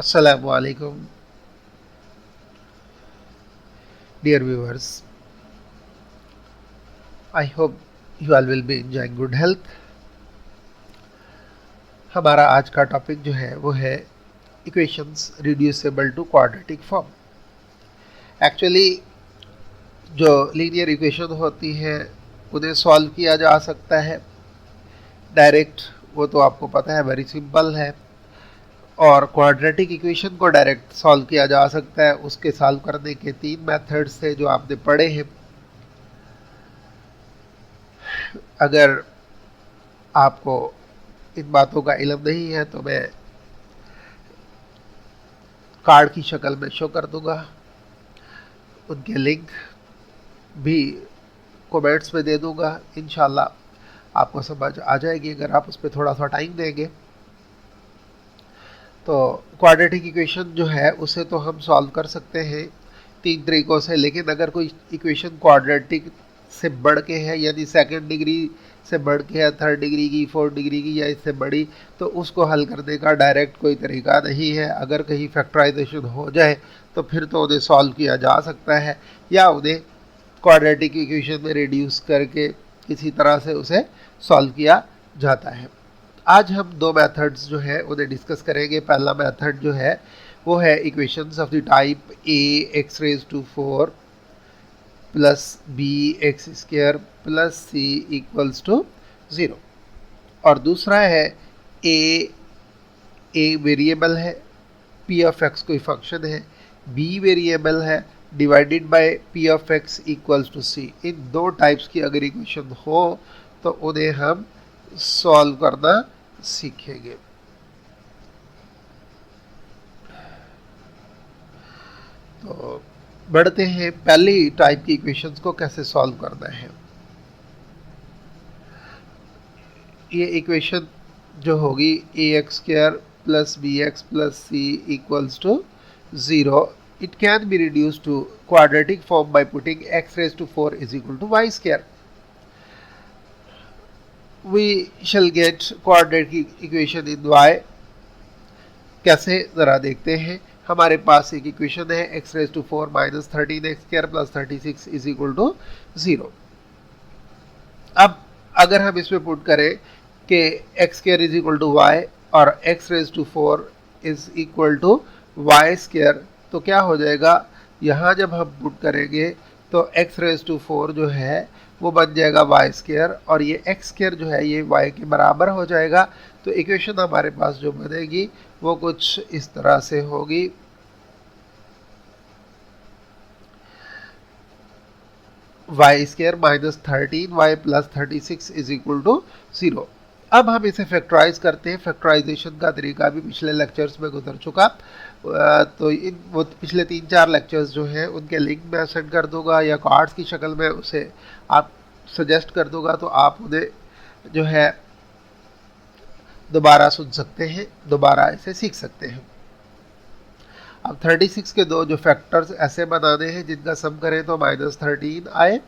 Assalamu alaikum, dear viewers. I hope you all will be enjoying good health. हमारा आज का topic जो है वो है equations reducible to quadratic form. Actually जो लीनियर इक्वेशन होती है उन्हें सॉल्व किया जा सकता है डायरेक्ट, वो तो आपको पता है, वेरी सिंपल है। और क्वाड्रेटिक इक्वेशन को डायरेक्ट सॉल्व किया जा सकता है। उसके सॉल्व करने के 3 मेथड्स थे जो आपने पढ़े हैं। अगर आपको इन बातों का इल्म नहीं है तो मैं कार्ड की शक्ल में शो कर दूंगा, उनके लिंक भी कमेंट्स में दे दूंगा। इंशाल्लाह आपको समझ आ जाएगी अगर आप उस पर थोड़ा सा टाइम देंगे। तो क्वाड्रेटिक इक्वेशन जो है उसे तो हम सॉल्व कर सकते हैं 3 तरीक़ों से, लेकिन अगर कोई इक्वेशन क्वाड्रेटिक से बढ़ के है, यानी सेकंड डिग्री से बढ़ के है, 3rd डिग्री की, 4th डिग्री की या इससे बड़ी, तो उसको हल करने का डायरेक्ट कोई तरीका नहीं है। अगर कहीं फैक्टराइजेशन हो जाए तो फिर तो उन्हें सॉल्व किया जा सकता है, या उन्हें क्वाड्रेटिक इक्वेशन में रिड्यूस करके किसी तरह से उसे सॉल्व किया जाता है। आज हम 2 मेथड्स जो है उन्हें डिस्कस करेंगे। पहला मेथड जो है वो है equations of the type ax⁴ plus bx² plus c equals to 0, और दूसरा है a वेरिएबल है, p ऑफ x कोई फंक्शन है, b वेरिएबल है, divided by p of x equals to c। इन 2 टाइप्स की अगर इक्वेशन हो तो उन्हें हम सॉल्व करना सीखेंगे। तो बढ़ते हैं पहली टाइप की इक्वेशंस को कैसे सॉल्व करना है। ये इक्वेशन जो होगी ax² plus bx plus c equals to 0, it can be reduced to quadratic form by putting x⁴ is equal to y². We shall get quadratic equation in y। कैसे ज़रा देखते हैं। हमारे पास एक इक्वेशन है x⁴ minus 13x² plus 36 is equal to 0। अब अगर हम इसमें पुट करें कि x² is equal to y और x⁴ is equal to y², तो क्या हो जाएगा। यहाँ जब हम पुट करेंगे तो x⁴ जो है वो बन जाएगा y², और ये x² जो है ये y के बराबर हो जाएगा। तो इक्वेशन हमारे पास जो बनेगी वो कुछ इस तरह से होगी। y² minus 13y plus 36 is equal to 0। अब हम इसे फैक्टराइज करते हैं। फैक्टराइजेशन का तरीका भी पिछले लेक्चर्स में गुजर चुका, तो वो पिछले 3-4 लेक्चर्स जो हैं उनके लिंक मैं सेंड कर दूंगा, या कार्ड्स की शक्ल में उसे आप सजेस्ट कर दूंगा, तो आप उन्हें जो है दोबारा सुन सकते हैं, दोबारा इसे सीख सकते हैं। अब 36 के 2 जो फैक्टर्स ऐसे बनाने हैं जिनका सम करें तो माइनस 13 आए,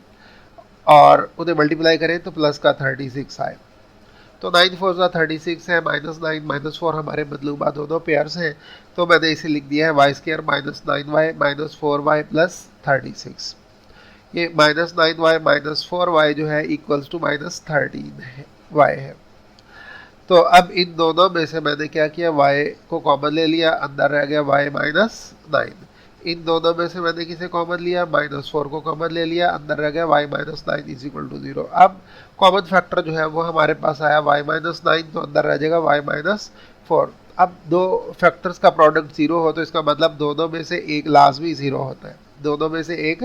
और उन्हें मल्टीप्लाई करें तो प्लस का 36 आए। तो 9 4 का 36 है, -9 -4 हमारे मतलूबा दोनों पेयर्स हैं, तो मैंने इसे लिख दिया है y² minus 9y minus 4y plus 36। ये -9y माइनस 4y जो है इक्वल्स टू -13 है, y है। तो अब इन दोनों में से मैंने क्या किया, y को कॉमन ले लिया, अंदर रह गया y -9। इन दोनों में से मैंने किसे कॉमन लिया, -4 को कॉमन ले लिया, अंदर रह गया y -9 इज इक्वल टू 0। अब कॉमन फैक्टर जो है वो हमारे पास आया y -9, तो अंदर रह जाएगा y -4। अब 2 फैक्टर्स का प्रोडक्ट 0 हो तो इसका मतलब दोनों में से एक लाजमी 0 होता है, दोनों में से एक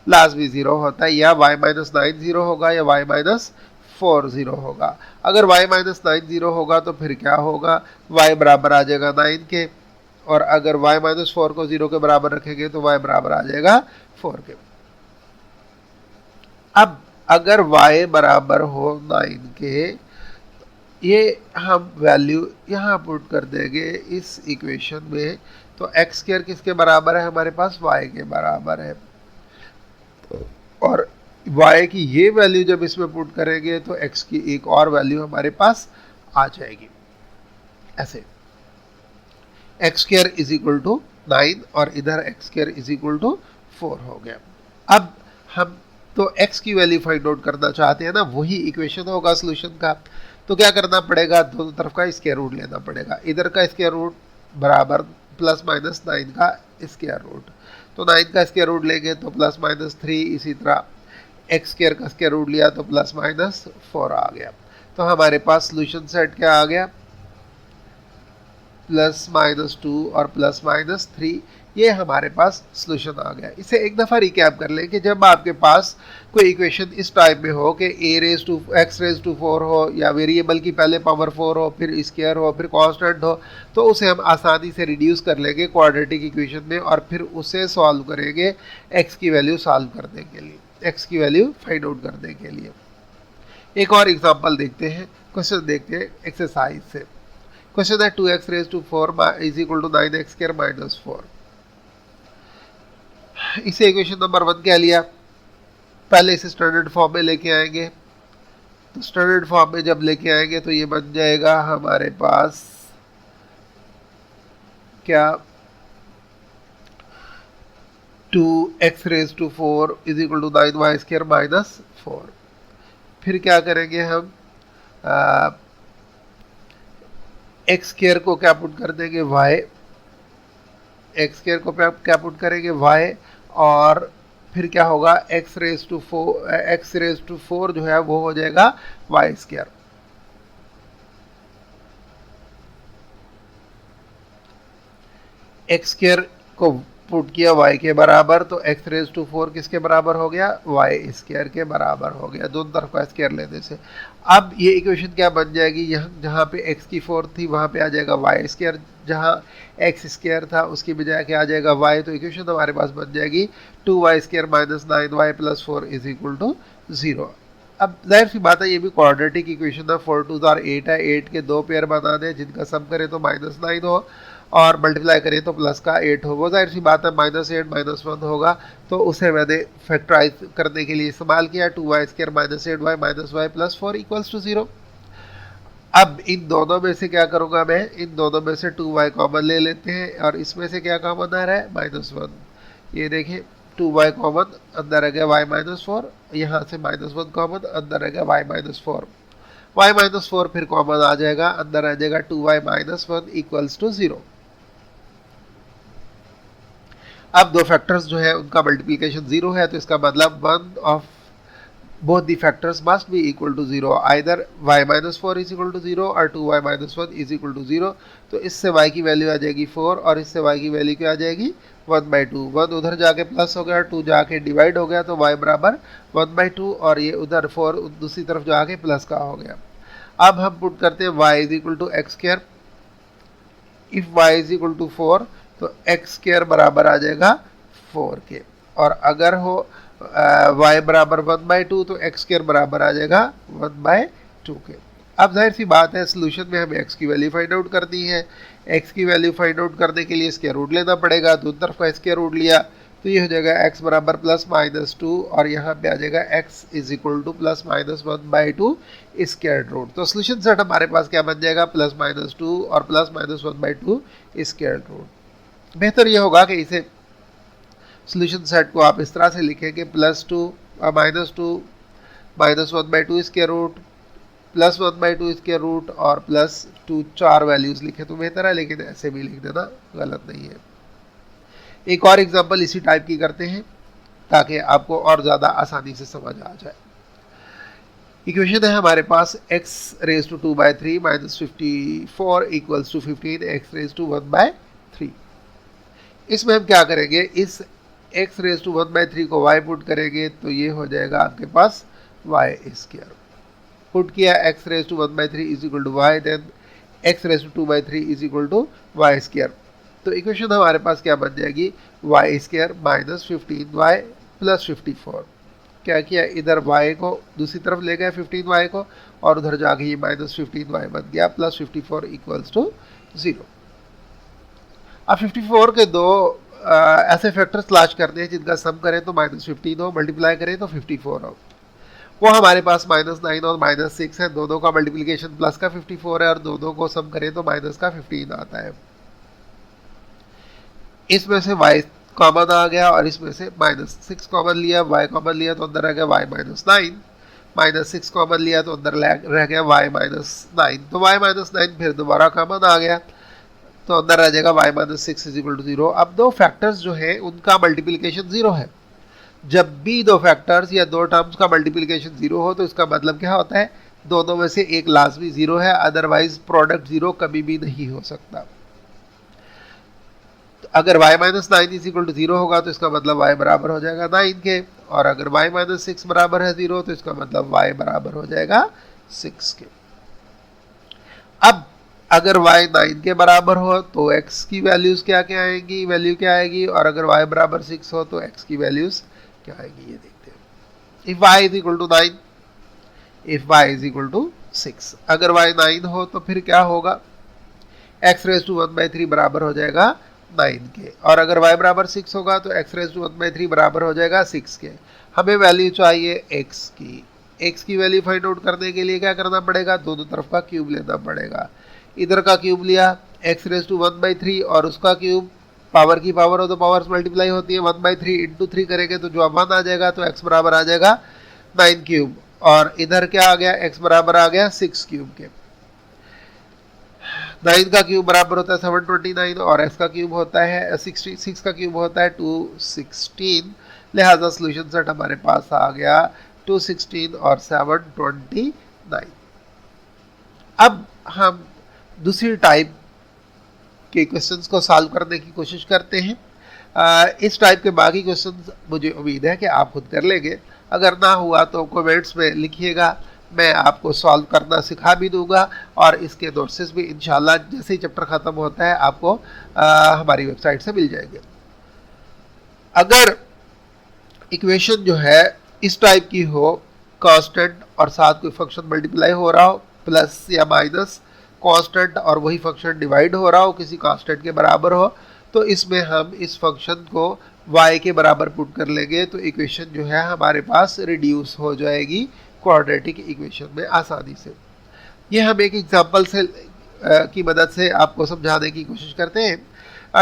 लाजमी 0 होता है, या y -9 0 होगा या y -4 0 होगा। अगर y -9 0 होगा तो फिर क्या होगा, y बराबर आ जाएगा 9 के, और अगर y -4 को 0 के बराबर रखेंगे तो y बराबर आ जाएगा 4 के। अब अगर y बराबर हो 9 के, ये हम वैल्यू यहाँ पुट कर देंगे इस इक्वेशन में, तो x² किसके बराबर है, हमारे पास y के बराबर है, और y की ये वैल्यू जब इसमें पुट करेंगे तो x की एक और वैल्यू हमारे पास आ जाएगी। ऐसे X square is equal to 9 और इधर X square is equal to 4 हो गया। अब हम तो x की वैल्यू फाइंड आउट करना चाहते हैं ना, वही इक्वेशन होगा सोल्यूशन का। तो क्या करना पड़ेगा, दोनों तरफ का स्क्वायर रूट लेना पड़ेगा। इधर का स्क्वायर रूट बराबर प्लस माइनस 9 का स्क्वायर रूट, तो 9 का स्क्वायर रूट लेंगे तो प्लस माइनस 3, इसी तरह एक्स स्क्वायर का स्क्वायर रूट लिया तो प्लस माइनस 4 आ गया। तो हमारे पास सोल्यूशन सेट क्या आ गया, प्लस माइनस 2 और प्लस माइनस 3, ये हमारे पास सोल्यूशन आ गया। इसे एक दफ़ा रिकैप कर लें कि जब आपके पास कोई इक्वेशन इस टाइप में हो कि a⁴ हो या वेरिएबल की पहले पावर 4 हो, फिर स्क्वायर हो, फिर कांस्टेंट हो, तो उसे हम आसानी से रिड्यूस कर लेंगे क्वाड्रेटिक इक्वेशन में और फिर उसे सॉल्व करेंगे x की वैल्यू सॉल्व करने के लिए, x की वैल्यू फाइंड आउट करने के लिए। एक और एग्जांपल देखते हैं, क्वेश्चन देखते हैं एक्सरसाइज से। क्वेश्चन है 2x⁴ is equal to 9x² minus 4। इसे इक्वेशन नंबर 1 कह लिया। पहले इसे स्टैंडर्ड फॉर्म में लेके आएंगे, तो स्टैंडर्ड फॉर्म में जब लेके आएंगे तो ये बन जाएगा हमारे पास क्या, 2x⁴ is equal to 9y² minus 4। फिर क्या करेंगे हम, एक्स स्क्वायर को क्या पुट कर देंगे y, एक्स स्क्वायर को क्या पुट करेंगे y, और फिर क्या होगा x⁴ जो है वो हो जाएगा y²। एक्स स्क्वायर को पुट किया y के बराबर, तो x⁴ किसके बराबर हो गया, y² के बराबर हो गया, दोनों तरफ का स्क्वायर लेने से। अब ये इक्वेशन क्या बन जाएगी, यहाँ जहाँ पे x की 4 थी वहाँ पे आ जाएगा y², जहाँ x² था उसकी बजाय क्या आ जाएगा y, तो इक्वेशन हमारे पास बन जाएगी 2y² minus 9y plus 4 is equal to 0। अब जाहिर सी बात है ये भी क्वाड्रेटिक इक्वेशन है, 4 2 8 है, 8 के 2 पेयर बना दें जिनका सम करें तो -9 हो और मल्टीप्लाई करें तो प्लस का 8 हो। वो जाहिर सी बात है -8 -1 होगा, तो उसे मैंने फैक्टराइज करने के लिए इस्तेमाल किया, 2y² minus 8y minus y plus 4 equals to 0। अब इन दोनों में से क्या करूँगा मैं, इन दोनों में से 2y कॉमन ले लेते हैं और इसमें से क्या कॉमन आ रहा है, -1। ये देखिए 2y कॉमन, अंदर आ गया y माइनस 4, यहाँ से -1 कॉमन, अंदर आ गया y माइनस 4, y माइनस 4 फिर कॉमन आ जाएगा, अंदर आ जाएगा 2y माइनस 1 इक्वल्स टू 0। अब दो फैक्टर्स जो है उनका मल्टीप्लिकेशन 0 है, तो इसका मतलब one of both the factors must be equal to 0, either y minus 4 is equal to 0 और 2y minus 1 is equal to 0। तो इससे y की वैल्यू आ जाएगी 4 और इससे y की वैल्यू क्या आ जाएगी 1/2। 1 उधर जाके प्लस हो गया, 2 जाके डिवाइड हो गया, तो y बराबर 1/2 और ये उधर 4 दूसरी तरफ जाके प्लस का हो गया। अब हम पुट करते हैं y is equal to x²। If y is equal to 4 तो x² बराबर आ जाएगा 4 के, और अगर हो y बराबर 1/2 तो x² बराबर आ जाएगा 1/2 के। अब जाहिर सी बात है सोल्यूशन में हमें x की वैल्यू फाइंड आउट करनी है। x की वैल्यू फाइंड आउट करने के लिए स्क्वायर रूट लेना पड़ेगा, दोनों तरफ का स्क्वायर रूट लिया तो ये हो जाएगा x बराबर प्लस माइनस 2 और यहाँ पे आ जाएगा x is equal to plus minus 1/2 square root. तो सोल्यूशन सेट हमारे पास क्या बन जाएगा, प्लस माइनस 2 और प्लस माइनस 1/2 स्क्वायर रूट। बेहतर ये होगा कि इसे सोल्यूशन सेट को आप इस तरह से लिखेंगे, +2 -2 -1/2 square root plus 1/2 square root और +2, 4 वैल्यूज लिखे तो बेहतर है, लेकिन ऐसे भी लिख देना गलत नहीं है। एक और एग्जांपल इसी टाइप की करते हैं ताकि आपको और ज़्यादा आसानी से समझ आ जाए। इक्वेशन है हमारे पास x⁻² minus 54 equals to 15x⁻⁴। इसमें हम क्या करेंगे, इस x⁻⁴ को y पुट करेंगे तो ये हो जाएगा आपके पास y²। पुट किया x⁻⁴ is equal to y, then x⁻² is equal to y²। तो इक्वेशन हमारे पास क्या बन जाएगी, y² माइनस 15y प्लस 54। क्या किया, इधर y को दूसरी तरफ ले गए 15y को, और उधर जाके ये माइनस 15y बन गया प्लस 54 इक्वल्स टू 0। अब 54 के दो ऐसे फैक्टर्स तलाश करते हैं जिनका सम करें तो -15 हो, मल्टीप्लाई करें तो 54 हो। वो हमारे पास -9 और -6 है, दोनों का मल्टीप्लिकेशन प्लस का 54 है और दोनों को सम करें तो माइनस का 15 आता है। इसमें से y कॉमन आ गया और इसमें से -6 कॉमन लिया, y कॉमन लिया तो अंदर रह गया y -9, -6 कॉमन लिया तो अंदर रह गया y -9, तो y -9 फिर दोबारा कॉमन आ गया तो अंदर रह जाएगा y -6 = 0। अब दो फैक्टर्स जो है उनका मल्टीप्लिकेशन 0 है। जब भी दो फैक्टर्स या दो टर्म्स का मल्टीप्लिकेशन 0 हो तो इसका मतलब क्या होता है, दोनों में से एक लाजमी 0 है, अदरवाइज प्रोडक्ट 0 कभी भी नहीं हो सकता। अगर y -9 = 0 होगा तो इसका मतलब y बराबर हो जाएगा 9 के, और अगर y -6 बराबर है 0 तो इसका मतलब y बराबर हो जाएगा 6 के। अब अगर y 9 के बराबर हो तो x की वैल्यूज क्या क्या आएंगी, वैल्यू क्या आएगी, और अगर y बराबर 6 हो तो x की वैल्यूज क्या आएगी, ये देखते हैं। इफ y = 9, इफ y = 6, अगर y 9 हो तो फिर क्या होगा, x⁻⁴ बराबर हो जाएगा 9 के, और अगर y बराबर 6 होगा तो x⁻⁴ बराबर हो जाएगा 6 के। हमें वैल्यू चाहिए x की। x की वैल्यू फाइंड आउट करने के लिए क्या करना पड़ेगा, दोनों तरफ का क्यूब लेना पड़ेगा। इधर का क्यूब लिया x⁻⁴ और उसका क्यूब, पावर की पावर हो तो पावर्स मल्टीप्लाई होती है, 1/3 इंटू 3 करेंगे तो जो 1 आ जाएगा तो x बराबर आ जाएगा 9 क्यूब, और इधर क्या आ गया, x बराबर आ गया 6 क्यूब के। 9 का क्यूब बराबर होता है 729 और x का क्यूब होता है 66 का क्यूब होता है 216, लिहाजा सोल्यूशन सेट हमारे पास आ गया 216 और 729। अब हम दूसरी टाइप के क्वेश्चंस को सॉल्व करने की कोशिश करते हैं। इस टाइप के बाकी क्वेश्चंस मुझे उम्मीद है कि आप खुद कर लेंगे, अगर ना हुआ तो कमेंट्स में लिखिएगा, मैं आपको सॉल्व करना सिखा भी दूंगा, और इसके नोट्स भी इंशाल्लाह जैसे ही चैप्टर ख़त्म होता है आपको हमारी वेबसाइट से मिल जाएंगे। अगर इक्वेशन जो है इस टाइप की हो, कांस्टेंट और साथ कोई फंक्शन मल्टीप्लाई हो रहा हो, प्लस या माइनस, कांस्टेंट और वही फंक्शन डिवाइड हो रहा हो, किसी कांस्टेंट के बराबर हो, तो इसमें हम इस फंक्शन को y के बराबर पुट कर लेंगे तो इक्वेशन जो है हमारे पास रिड्यूस हो जाएगी क्वाड्रेटिक इक्वेशन में आसानी से। ये हम एक एग्जांपल से की मदद से आपको समझाने की कोशिश करते हैं।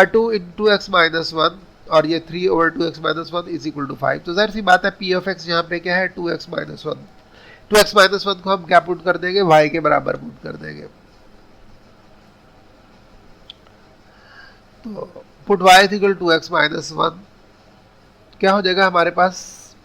2 × x - 1 और ये 3/2x - 1 = 5, तो जाहिर सी बात है p of x यहाँ पे क्या है, 2x - 1। 2x - 1 को हम क्या पुट कर देंगे, y के बराबर पुट कर देंगे, तो पुट y = 2x - 1 क्या हो जाएगा हमारे पास,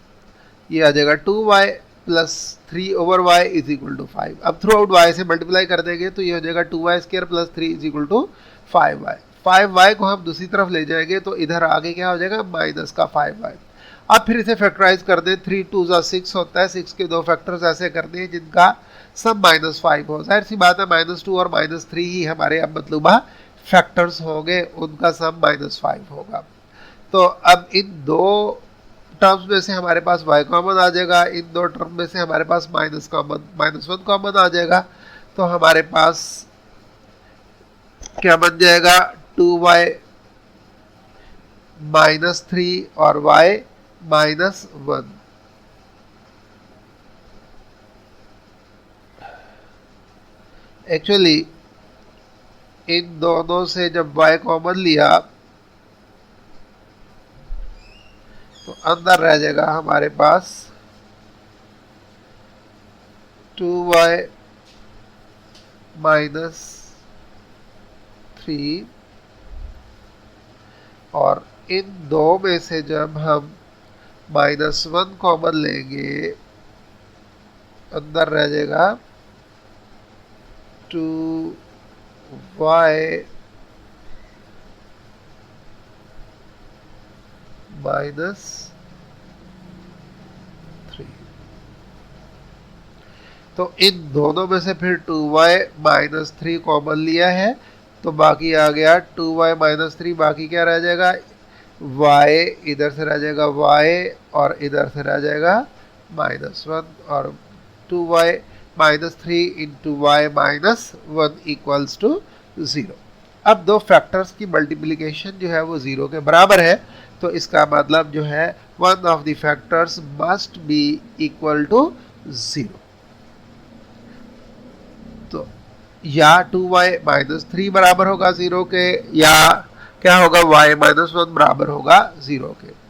ये आ जाएगा 2y + 3/y = 5। अब थ्रू आउट y से मल्टीप्लाई कर देंगे तो ये हो जाएगा 2y² + 3 = 5y। 5y को हम दूसरी तरफ ले जाएंगे तो इधर आगे क्या हो जाएगा, माइनस का 5y। अब फिर इसे फैक्टराइज कर दें, 3 × 2 = 6 होता है, 6 के दो फैक्टर्स ऐसे करते हैं जिनका सब -5 हो। जाहिर सी बात है -2 और -3 ही हमारे अब मतलूबा फैक्टर्स होंगे, उनका सम -5 होगा। तो अब इन दो टर्म्स में से हमारे पास y कॉमन आ जाएगा, इन दो टर्म में से हमारे पास -1 कॉमन आ जाएगा, तो हमारे पास क्या बन जाएगा, 2y -3 और y -1। एक्चुअली इन दोनों से जब y कॉमन लिया तो अंदर रह जाएगा हमारे पास 2y -3, और इन दो में से जब हम -1 कॉमन लेंगे अंदर रह जाएगा 2y -3। तो इन दोनों में से फिर 2y -3 कॉमन लिया है तो बाकी आ गया 2y -3, बाकी क्या रह जाएगा, y इधर से रह जाएगा y और इधर से रह जाएगा -1, और 2y -3 × y -1 = 0। अब दो फैक्टर्स की मल्टीप्लिकेशन जो है वो 0 के बराबर है, तो इसका मतलब जो है one of the factors must be equal to 0। तो या 2y -3 बराबर होगा 0 के, या क्या होगा, y माइनस 1 बराबर होगा 0 के।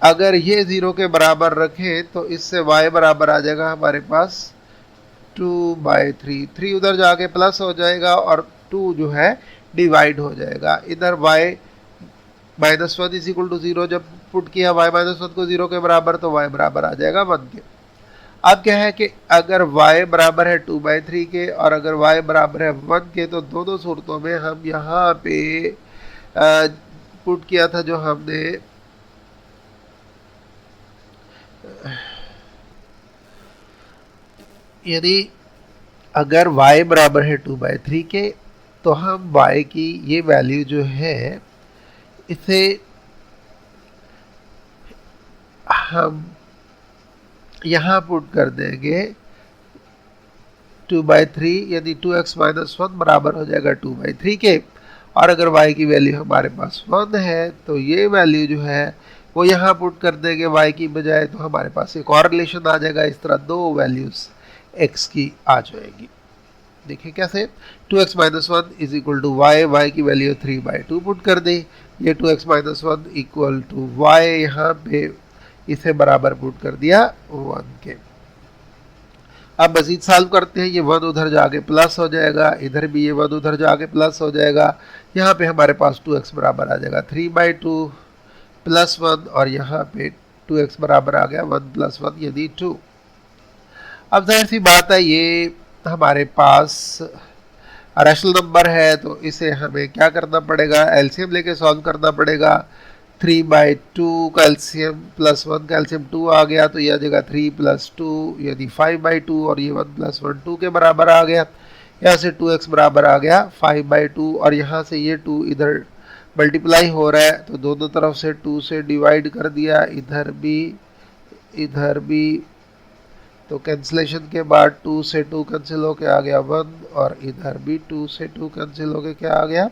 अगर ये 0 के बराबर रखें तो इससे y बराबर आ जाएगा हमारे पास 2/3, 3 उधर जाके प्लस हो जाएगा और 2 जो है डिवाइड हो जाएगा। इधर y minus 1 is equal to 0 जब पुट किया y माइनस 1 को 0 के बराबर, तो y बराबर आ जाएगा 1 के। अब क्या है कि अगर y बराबर है 2/3 के और अगर y बराबर है 1 के, तो दोनों सूरतों में हम यहाँ पे पुट किया था जो हमने यदि अगर y बराबर है 2/3 के, तो हम y की ये वैल्यू जो है इसे हम यहाँ पुट कर देंगे 2/3, यदि 2x माइनस 1 बराबर हो जाएगा 2/3 के, और अगर y की वैल्यू हमारे पास 1 है तो ये वैल्यू जो है वो यहाँ पुट कर देंगे y की बजाय, तो हमारे पास एक और रिलेशन आ जाएगा। इस तरह दो वैल्यूज x की आ जाएगी। देखिए कैसे, 2x minus 1 is equal to y की वैल्यू 3/2 पुट कर दी, ये 2x minus 1 equal to y यहाँ पे इसे बराबर पुट कर दिया 1 के। अब मजीद सॉल्व करते हैं, ये 1 उधर जाके प्लस हो जाएगा, इधर भी ये 1 उधर जाके प्लस हो जाएगा, यहाँ पे हमारे पास 2x बराबर आ जाएगा 3/2 प्लस 1, और यहाँ पे 2x बराबर आ गया 1 प्लस 1 यानी 2। अब जाहिर सी बात है ये हमारे पास रैशनल नंबर है, तो इसे हमें क्या करना पड़ेगा, एलसीएम लेके सॉल्व करना पड़ेगा। 3/2 का एलसीएम प्लस 1 का एलसीएम 2 आ गया, तो यह आ जाएगा 3 प्लस 2 यानी 5/2, और ये 1 प्लस 1 2 के बराबर आ गया। यहाँ से 2x बराबर आ गया 5/2, और यहाँ से ये 2 इधर मल्टीप्लाई हो रहा है, तो दोनों तरफ से 2 से डिवाइड कर दिया, इधर भी, तो कैंसिलेशन के बाद 2 से 2 कैंसिल होके आ गया 1, और इधर भी 2 से 2 कैंसिल होके क्या आ गया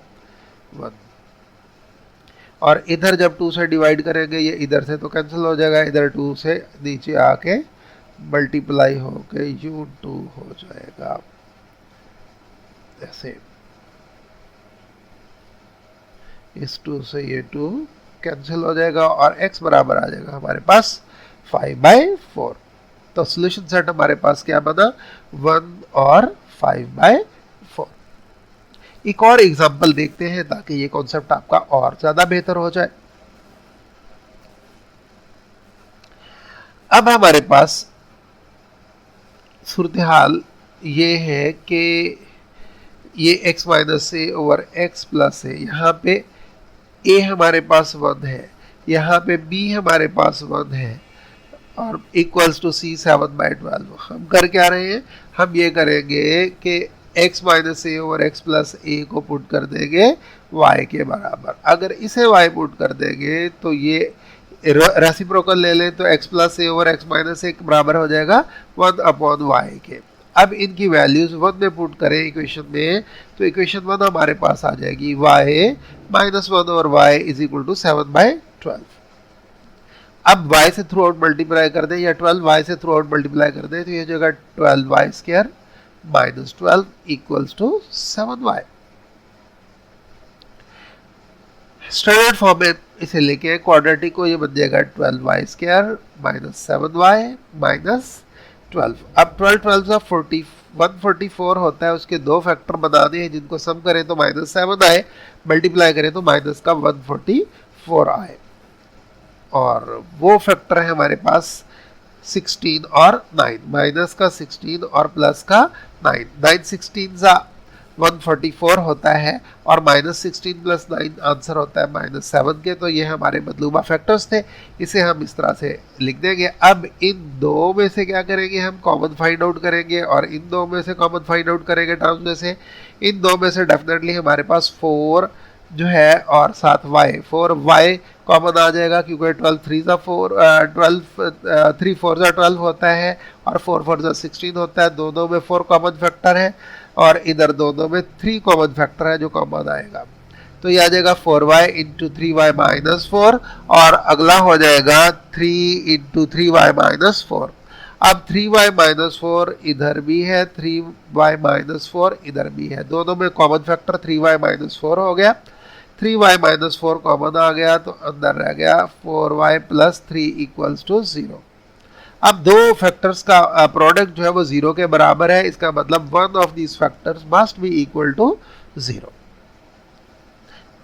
1, और इधर जब 2 से डिवाइड करेंगे ये इधर से तो कैंसिल हो जाएगा, इधर 2 से नीचे आके मल्टीप्लाई होके u2 हो जाएगा। ऐसे इस 2 से ये 2 कैंसिल हो जाएगा और x बराबर आ जाएगा हमारे पास 5/4। तो सॉल्यूशन सेट हमारे पास क्या बना, 1 और 5/4। एक और एग्जांपल देखते हैं ताकि ये कॉन्सेप्ट आपका और ज्यादा बेहतर हो जाए। अब हमारे पास सूरत हाल ये है कि ये x minus a over x plus है, यहाँ पे a हमारे पास 1 है, यहाँ पे b हमारे पास 1 है, और इक्वल्स टू c 7/12। हम कर क्या रहे हैं, हम ये करेंगे कि x minus a over x plus ए को पुट कर देंगे y के बराबर। अगर इसे y पुट कर देंगे तो ये रेसिप्रोकल ले लें, तो x प्लस ए ओवर x माइनस ए बराबर हो जाएगा 1/y के। अब इनकी वैल्यूज 1 में पुट करें इक्वेशन में, तो इक्वेशन 1 हमारे पास आ जाएगी y minus 1 over y is equal to 7/12। अब y से थ्रू आउट मल्टीप्लाई कर दें, या 12y से थ्रू आउट मल्टीप्लाई कर दें, तो ये जगह 12y square minus 12 equals to 7y। Standard form में इसे लेके क्वाड्रेटिक को, ये बन जाएगा 12y square minus 7y minus 12। अब 12 का 144 होता है, उसके दो फैक्टर बनाने हैं जिनको सम करें तो माइनस 7 आए, मल्टीप्लाई करें तो माइनस का 144 आए, और वो फैक्टर है हमारे पास 16 और 9, माइनस का 16 और प्लस का 9। 9 16 सा 144 होता है, और माइनस 16 प्लस 9 आंसर होता है माइनस 7 के। तो ये हमारे मतलूबा फैक्टर्स थे, इसे हम इस तरह से लिख देंगे। अब इन दो में से क्या करेंगे, हम कॉमन फाइंड आउट करेंगे, और इन दो में से कॉमन फाइंड आउट करेंगे टर्म्स में से। इन दो में से डेफिनेटली हमारे पास 4 जो है और साथ y, 4y कॉमन आ जाएगा, क्योंकि 12 3 सा 4, 3 4 सा 12 होता है, और 4 4 सा 16 होता है। दोनों में 4 कॉमन फैक्टर है, और इधर दोनों में 3 कॉमन फैक्टर है जो कॉमन आएगा। तो ये आ जाएगा 4y इंटू 3y माइनस 4, और अगला हो जाएगा 3 इंटू 3y माइनस 4। अब 3y माइनस 4 इधर भी है, 3y माइनस 4 इधर भी है, दोनों में कॉमन फैक्टर 3y माइनस 4 हो गया। 3y माइनस 4 कॉमन आ गया तो अंदर रह गया 4y प्लस 3 इक्वल्स टू 0। अब दो फैक्टर्स का प्रोडक्ट जो है वो 0 के बराबर है, इसका मतलब one of these factors must be equal to 0।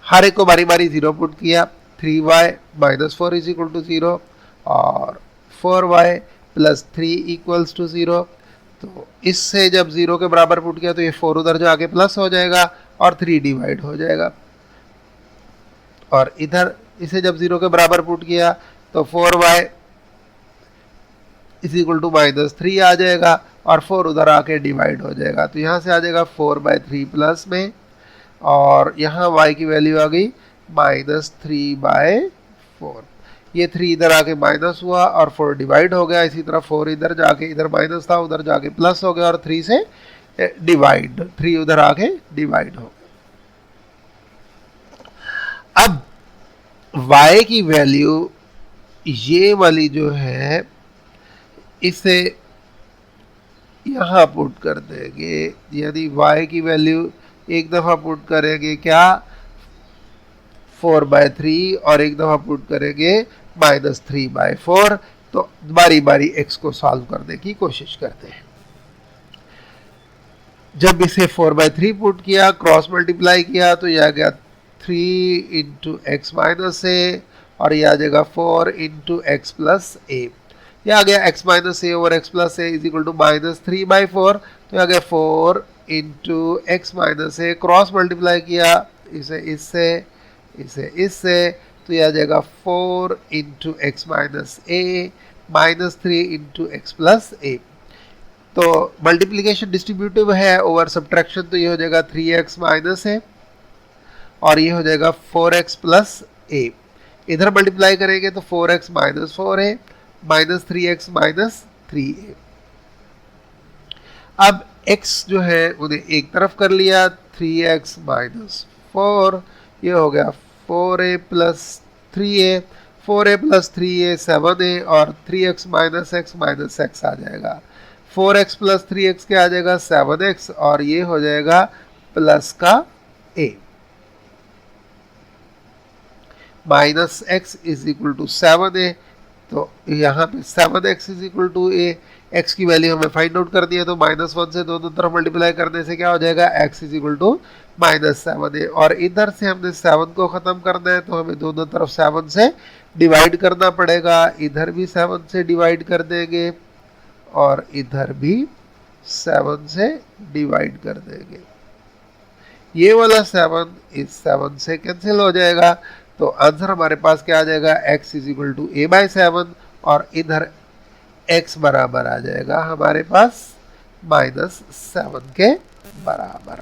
हर एक को बारी बारी 0 पुट किया, 3y minus 4 is equal to 0 और 4y प्लस 3 इक्वल्स टू 0। तो इससे जब 0 के बराबर पुट किया तो ये 4 उधर जाके प्लस हो जाएगा और 3 डिवाइड हो जाएगा, और इधर इसे जब 0 के बराबर पुट किया तो 4y is equal to minus 3 आ जाएगा और 4 उधर आके डिवाइड हो जाएगा। तो यहाँ से आ जाएगा 4/3 प्लस में, और यहाँ y की वैल्यू आ गई माइनस 3/4। ये 3 इधर आके माइनस हुआ और 4 डिवाइड हो गया, इसी तरह 4 इधर जाके, इधर माइनस था उधर जाके प्लस हो गया और 3 से डिवाइड, 3 उधर आके डिवाइड हो गया। अब y की वैल्यू ये वाली जो है इसे यहां पुट कर देंगे, यानी y की वैल्यू एक दफा पुट करेंगे क्या 4/3 और एक दफा पुट करेंगे माइनस 3/4। तो बारी बारी x को सॉल्व करने की कोशिश करते हैं। जब इसे 4/3 पुट किया, क्रॉस मल्टीप्लाई किया तो यह आ गया 3 इंटू एक्स माइनस ए और यह आ जाएगा 4 इंटू एक्स प्लस ए। यह आ गया x minus a over x plus a is equal to minus 3/4। तो यह आ गया 4 into x minus a, cross multiply किया इसे इससे इसे इससे, तो यह आ जाएगा 4 इंटू एक्स माइनस ए माइनस 3 इंटू एक्स प्लस ए। तो मल्टीप्लीकेशन डिस्ट्रीब्यूटिव है, ओवर सब्ट्रैक्शन तो ये हो जाएगा 3x माइनस ए और ये हो जाएगा 4x प्लस ए। इधर मल्टीप्लाई करेंगे तो 4x minus 4a minus 3x minus 3a। अब x जो है उन्हें एक तरफ कर लिया, 3x माइनस 4, ये हो गया 4a plus 3a, 4a plus 3a 7a और 3x माइनस x आ जाएगा। 4x प्लस 3x क्या आ जाएगा 7x और ये हो जाएगा प्लस का a, minus x is equal to 7a। तो यहाँ पे 7x is equal to a, x की वैल्यू हमें फाइंड आउट कर दी है, तो -1 से दोनों तरफ मल्टीप्लाई करने से क्या हो जाएगा x is equal to -7a। और इधर से हमने 7 को ख़त्म करना है तो हमें दोनों तरफ 7 से डिवाइड करना पड़ेगा। इधर भी 7 से डिवाइड कर देंगे और इधर भी 7 से डिवाइड कर देंगे। ये वाला 7 इस 7 से कैंसिल हो जाएगा, तो आंसर हमारे पास क्या आ जाएगा x is equal to a/7 और इधर x बराबर आ जाएगा हमारे पास -7 के बराबर।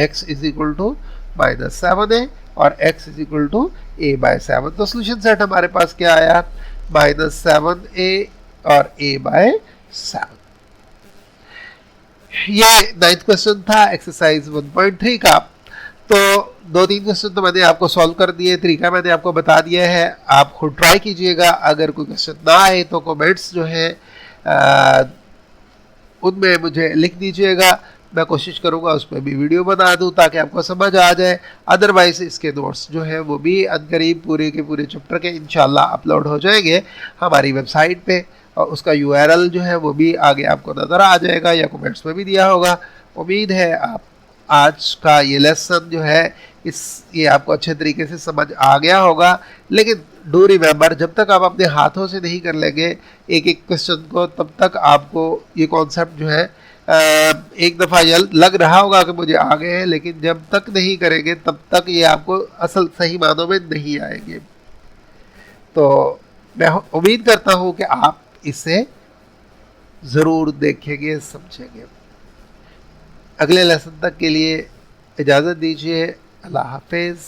x is equal to -7a और x is equal to a/7। तो सोल्यूशन सेट हमारे पास क्या आया -7a और a/7। ये 9th क्वेश्चन था एक्सरसाइज 1.3 का। तो 2-3 क्वेश्चन तो मैंने आपको सॉल्व कर दिए, तरीका मैंने आपको बता दिया है, आप खुद ट्राई कीजिएगा। अगर कोई क्वेश्चन ना आए तो कमेंट्स जो है उनमें मुझे लिख दीजिएगा, मैं कोशिश करूंगा उस पर भी वीडियो बना दूं ताकि आपको समझ आ जाए। अदरवाइज इसके नोट्स जो है वो भी अनकरीब पूरे के पूरे चैप्टर के इंशाल्लाह अपलोड हो जाएंगे हमारी वेबसाइट पे, और उसका URL जो है वो भी आगे आपको नज़र आ जाएगा या कमेंट्स में भी दिया होगा। उम्मीद है आप आज का ये लेसन जो है ये आपको अच्छे तरीके से समझ आ गया होगा। लेकिन डू रिमेंबर, जब तक आप अपने हाथों से नहीं कर लेंगे एक एक क्वेश्चन को, तब तक आपको ये कॉन्सेप्ट जो है एक दफ़ा ये लग रहा होगा कि मुझे आ गए हैं, लेकिन जब तक नहीं करेंगे तब तक ये आपको असल सही मानों में नहीं आएंगे। तो मैं उम्मीद करता हूँ कि आप इसे ज़रूर देखेंगे, समझेंगे। अगले लेसन तक के लिए इजाज़त दीजिए। अल्लाह हाफिज़।